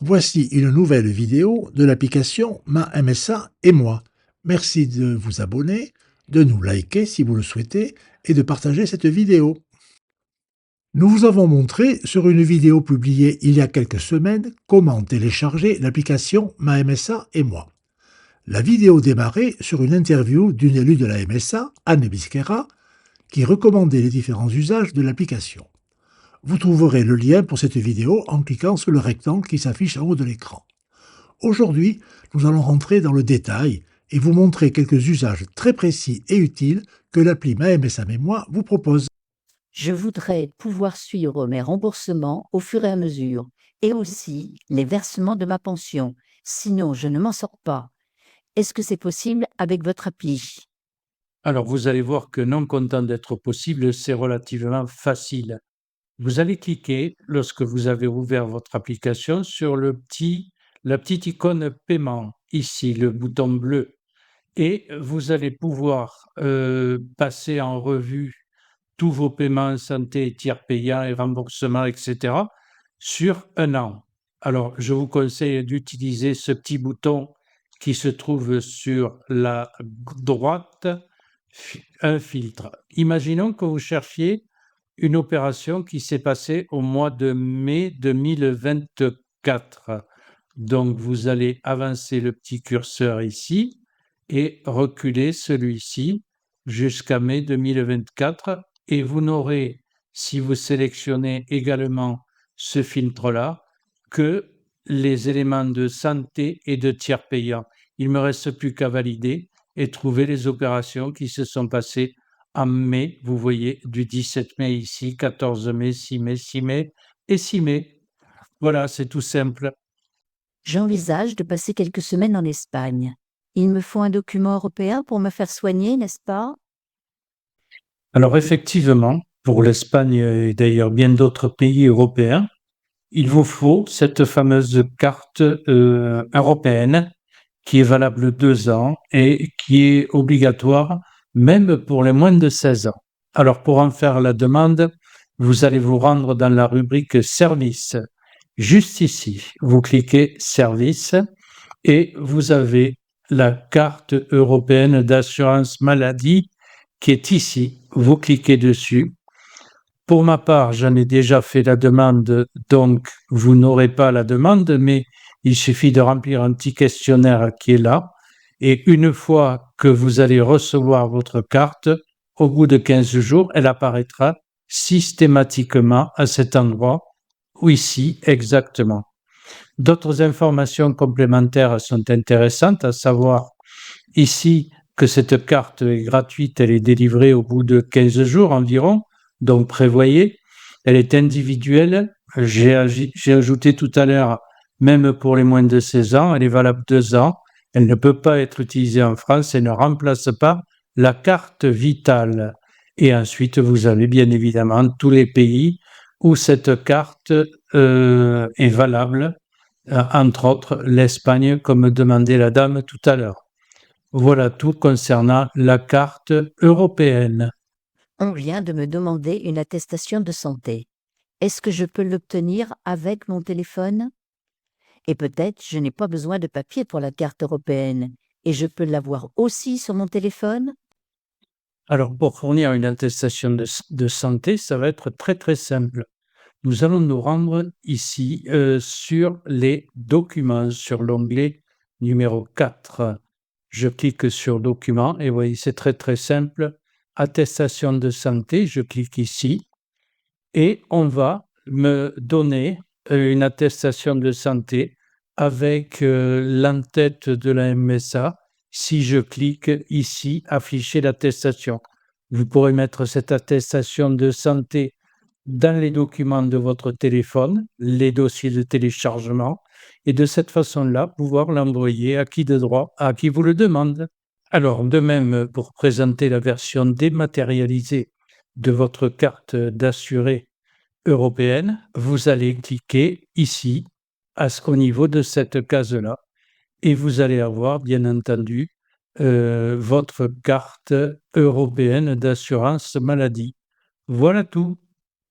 Voici une nouvelle vidéo de l'application Ma MSA et moi. Merci de vous abonner, de nous liker si vous le souhaitez et de partager cette vidéo. Nous vous avons montré sur une vidéo publiée il y a quelques semaines comment télécharger l'application Ma MSA et moi. La vidéo démarrait sur une interview d'une élue de la MSA, Anne Bisquera, qui recommandait les différents usages de l'application. Vous trouverez le lien pour cette vidéo en cliquant sur le rectangle qui s'affiche en haut de l'écran. Aujourd'hui, nous allons rentrer dans le détail et vous montrer quelques usages très précis et utiles que l'appli MaMSA Mémoire vous propose. Je voudrais pouvoir suivre mes remboursements au fur et à mesure et aussi les versements de ma pension. Sinon, je ne m'en sors pas. Est-ce que c'est possible avec votre appli? Alors, vous allez voir que non content d'être possible, c'est relativement facile. Vous allez cliquer, lorsque vous avez ouvert votre application, sur la petite icône paiement, ici, le bouton bleu. Et vous allez pouvoir passer en revue tous vos paiements santé, tiers payants et remboursements, etc., sur un an. Alors, je vous conseille d'utiliser ce petit bouton qui se trouve sur la droite, un filtre. Imaginons que vous cherchiez une opération qui s'est passée au mois de mai 2024. Donc, vous allez avancer le petit curseur ici et reculer celui-ci jusqu'à mai 2024 et vous n'aurez, si vous sélectionnez également ce filtre-là, que les éléments de santé et de tiers payants. Il ne me reste plus qu'à valider et trouver les opérations qui se sont passées en mai. Vous voyez, du 17 mai ici, 14 mai, 6 mai, 6 mai et 6 mai. Voilà, c'est tout simple. J'envisage de passer quelques semaines en Espagne. Il me faut un document européen pour me faire soigner, n'est-ce pas? Alors effectivement, pour l'Espagne et d'ailleurs bien d'autres pays européens, il vous faut cette fameuse carte européenne qui est valable 2 ans et qui est obligatoire même pour les moins de 16 ans. Alors pour en faire la demande, vous allez vous rendre dans la rubrique Services. Juste ici, vous cliquez Services et vous avez la carte européenne d'assurance maladie qui est ici. Vous cliquez dessus. Pour ma part, j'en ai déjà fait la demande, donc vous n'aurez pas la demande, mais il suffit de remplir un petit questionnaire qui est là. Et une fois que vous allez recevoir votre carte, au bout de 15 jours, elle apparaîtra systématiquement à cet endroit, ou ici exactement. D'autres informations complémentaires sont intéressantes, à savoir ici que cette carte est gratuite, elle est délivrée au bout de 15 jours environ, donc prévoyez, elle est individuelle. J'ai ajouté tout à l'heure, même pour les moins de 16 ans, elle est valable 2 ans, elle ne peut pas être utilisée en France, elle ne remplace pas la carte vitale. Et ensuite, vous avez bien évidemment tous les pays où cette carte est valable, entre autres l'Espagne, comme demandait la dame tout à l'heure. Voilà tout concernant la carte européenne. On vient de me demander une attestation de santé. Est-ce que je peux l'obtenir avec mon téléphone? Et peut-être je n'ai pas besoin de papier pour la carte européenne et je peux l'avoir aussi sur mon téléphone? Alors, pour fournir une attestation de santé, ça va être très très simple. Nous allons nous rendre ici sur les documents, sur l'onglet numéro 4. Je clique sur documents et vous voyez, c'est très très simple. Attestation de santé, je clique ici et on va me donner une attestation de santé avec l'entête de la MSA. Si je clique ici, afficher l'attestation. Vous pourrez mettre cette attestation de santé dans les documents de votre téléphone, les dossiers de téléchargement, et de cette façon-là, pouvoir l'envoyer à qui de droit, à qui vous le demande. Alors, de même, pour présenter la version dématérialisée de votre carte d'assuré européenne, vous allez cliquer ici, au niveau de cette case-là, et vous allez avoir, bien entendu, votre carte européenne d'assurance maladie. Voilà tout.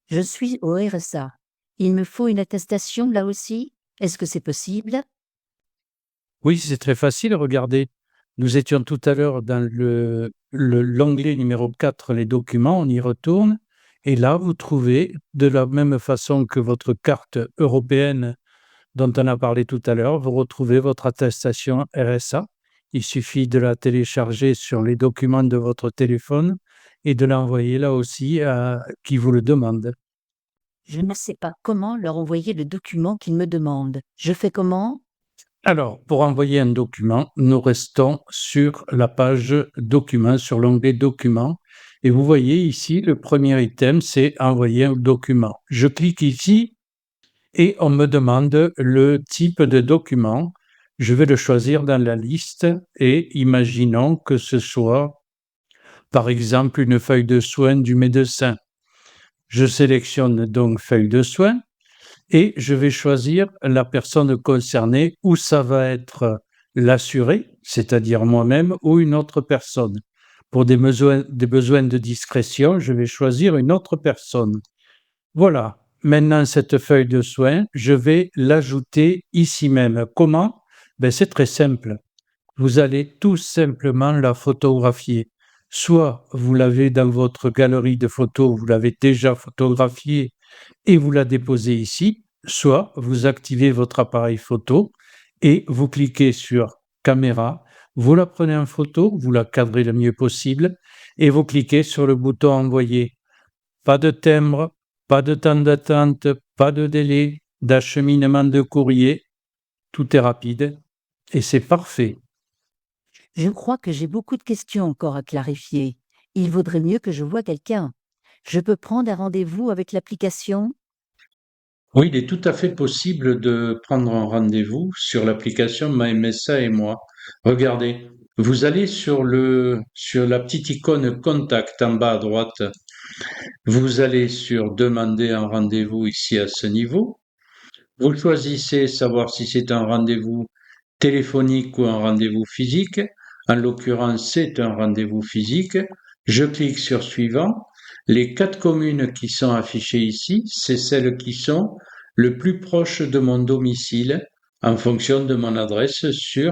Je suis au RSA. Il me faut une attestation là aussi? Est-ce que c'est possible? Oui, c'est très facile, regardez. Nous étions tout à l'heure dans l'onglet numéro 4, les documents, on y retourne. Et là, vous trouvez, de la même façon que votre carte européenne dont on a parlé tout à l'heure, vous retrouvez votre attestation RSA. Il suffit de la télécharger sur les documents de votre téléphone et de l'envoyer là aussi à qui vous le demande. Je ne sais pas comment leur envoyer le document qu'ils me demandent. Je fais comment? Alors, pour envoyer un document, nous restons sur la page Documents, sur l'onglet Documents. Et vous voyez ici, le premier item, c'est Envoyer un document. Je clique ici et on me demande le type de document. Je vais le choisir dans la liste et imaginons que ce soit, par exemple, une feuille de soins du médecin. Je sélectionne donc feuille de soins et je vais choisir la personne concernée, ou ça va être l'assuré, c'est-à-dire moi-même, ou une autre personne. Pour des besoins de discrétion, je vais choisir une autre personne. Voilà. Maintenant, cette feuille de soins, je vais l'ajouter ici même. Comment? Ben, c'est très simple. Vous allez tout simplement la photographier. Soit vous l'avez dans votre galerie de photos, vous l'avez déjà photographiée et vous la déposez ici, soit vous activez votre appareil photo et vous cliquez sur caméra, vous la prenez en photo, vous la cadrez le mieux possible et vous cliquez sur le bouton envoyer. Pas de timbre, pas de temps d'attente, pas de délai d'acheminement de courrier, tout est rapide et c'est parfait. Je crois que j'ai beaucoup de questions encore à clarifier. Il vaudrait mieux que je voie quelqu'un. Je peux prendre un rendez-vous avec l'application? Oui, il est tout à fait possible de prendre un rendez-vous sur l'application MyMSA et moi. Regardez, vous allez sur la petite icône contact en bas à droite. Vous allez sur demander un rendez-vous ici à ce niveau. Vous choisissez savoir si c'est un rendez-vous téléphonique ou un rendez-vous physique. En l'occurrence, c'est un rendez-vous physique. Je clique sur suivant. Les 4 communes qui sont affichées ici, c'est celles qui sont le plus proches de mon domicile en fonction de mon adresse sur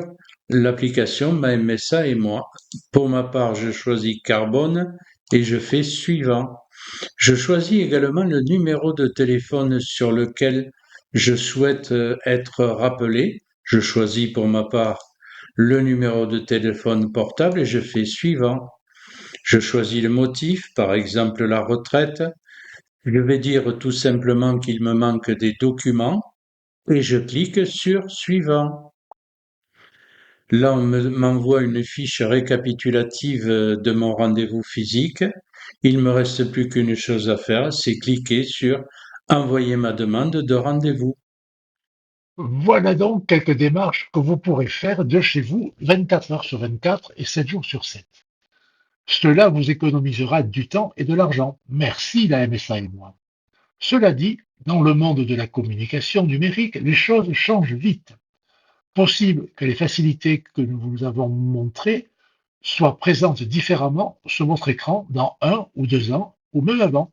l'application MyMSA et moi. Pour ma part, je choisis Carbone et je fais suivant. Je choisis également le numéro de téléphone sur lequel je souhaite être rappelé. Je choisis pour ma part le numéro de téléphone portable et je fais suivant. Je choisis le motif, par exemple la retraite. Je vais dire tout simplement qu'il me manque des documents et je clique sur suivant. Là, on m'envoie une fiche récapitulative de mon rendez-vous physique. Il me reste plus qu'une chose à faire, c'est cliquer sur envoyer ma demande de rendez-vous. Voilà donc quelques démarches que vous pourrez faire de chez vous 24 heures sur 24 et 7 jours sur 7. Cela vous économisera du temps et de l'argent. Merci la MSA et moi. Cela dit, dans le monde de la communication numérique, les choses changent vite. Possible que les facilités que nous vous avons montrées soient présentes différemment sur votre écran dans 1 ou 2 ans, ou même avant.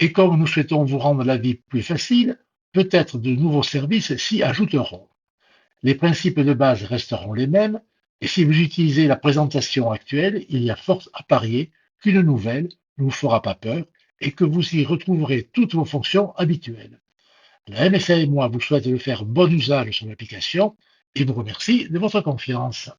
Et comme nous souhaitons vous rendre la vie plus facile, peut-être de nouveaux services s'y ajouteront. Les principes de base resteront les mêmes, et si vous utilisez la présentation actuelle, il y a fort à parier qu'une nouvelle ne vous fera pas peur et que vous y retrouverez toutes vos fonctions habituelles. La MSA et moi vous souhaite de faire bon usage sur l'application et vous remercie de votre confiance.